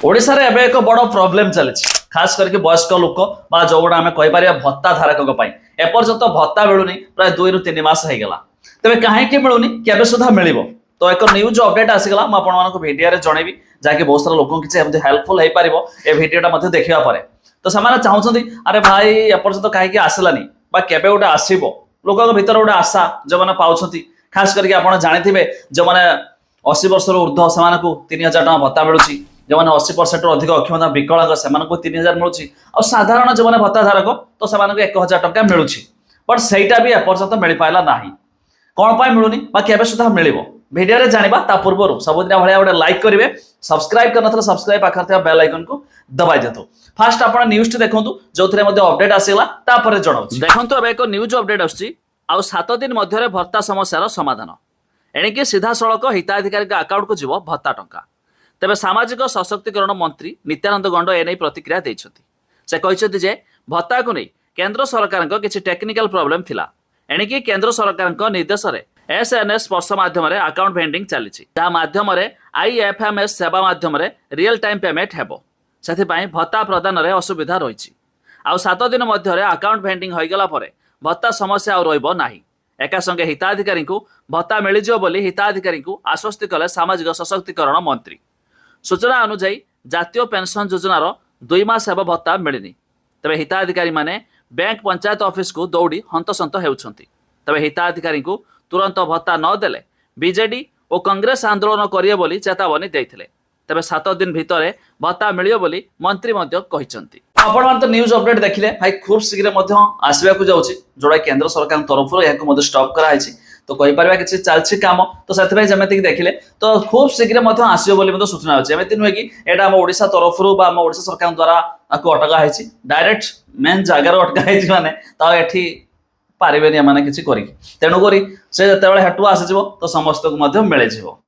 ओडिशा रे एबे एक बड़ प्रॉब्लम चली खास करके वयस्क लोक बा जो गुड़ा आम कहीपर भत्ता धारक एपर्यंत भत्ता मिलूनी प्राय 2 ରୁ 3 मास होगा तेज कहीं मिलूनी केबे सुधा मिल तो एक न्यूज अपडेट आसीगला मुझे भिडियो जनइबी जहाँकि बहुत सारा लोक किसी हेल्पफुल हो पार ये भिडियोटा देखा पर तो से चाहते अरे भाई एपर्यंत कहीं आसलानी केबे गोटे आसो लोक भर गोटे आशा जो मैंने पाँच खास करके आप जानते जो मैंने 80 वर्ष ऊर्ध्व से 3000 टका भत्ता मिलूँ जो मैंने 80% अधिक अक्षमता विकलांग से 3000 मिलूँ और साधारण जो मैंने भत्ता धारक तो से 1000 टका मिलूँ बट सहीटा भी एपर्यंत मिल पाला ना कौन पाई मिलूनी केबे सुधा मिल भिडियो रे जानिबा ता पूर्व सबुदिन भाया गोटे लाइक करेंगे सब्सक्राइब करना सब्सक्राइब पाखे बेल आइकन को दबाई दिंतु फास्ट आप न्यूज देखो जो अपडेट आसगला जनाऊँ देखो अब एक न्यूज अपडेट आउ 7 दिन मध्य भत्ता समस्यार समाधान एणिकी सीधा सड़क हिताधिकारी अकाउंट को जीव भत्ता टंका तेबे सामाजिक सशक्तिकरण मंत्री नित्यानंद गंड एने प्रतिक्रिया देइछथि से कहते जे भत्ता को नहीं केंद्र सरकार किसी टेक्निकल प्रॉब्लम थिला एणिकी केंद्र सरकार निर्देश में एसएनएस स्पर्श माध्यम अकाउंट भेंडिंग चली जहाँ माध्यम आईएफएमएस सेवा माध्यम रियल टाइम पेमेंट हेबो से भत्ता प्रदान में असुविधा रही आउ 7 दिन मध्य अकाउंट भेंडिंग होगला भत्ता समस्या रहिबो नाही एका संगे हिताधिकारी को भत्ता मिलजियो बोली हिताधिकारी को आश्वस्त कले सामाजिक सशक्तिकरण मंत्री सूचना अनुसार जातीय पेंशन योजनार 2 मास हेब भत्ता मिलनी तबे हिताधिकारी माने बैंक पंचायत ऑफिस को दौड़ी हंतसंत हेउछंती तबे हिताधिकारी को तुरंत भत्ता न देले बीजेडी और कांग्रेस आंदोलन करिए बोली चेतावनी देइथिले तबे 7 दिन भितर भत्ता मिलियो बोली मंत्री मध्य कहिसंती आपण तो न्यूज अपडेट देखिले भाई खूब शीघ्र आसवा जाऊँगी जोड़ा केंद्र सरकार तरफ यहाँ स्टॉप कराई तो कहीपर कि चलती कम तो से जमीक देखिले तो खूब शीघ्र आसो सूचना अच्छे एमती नुहे कि यहाँ आम ओडिशा तरफ आम ओडिशा सरकार द्वारा अटका है डायरेक्ट मेन जगार अटका है माने ये पारे किसी तेणुक से जो हेटू आसीज तो समस्त को मिल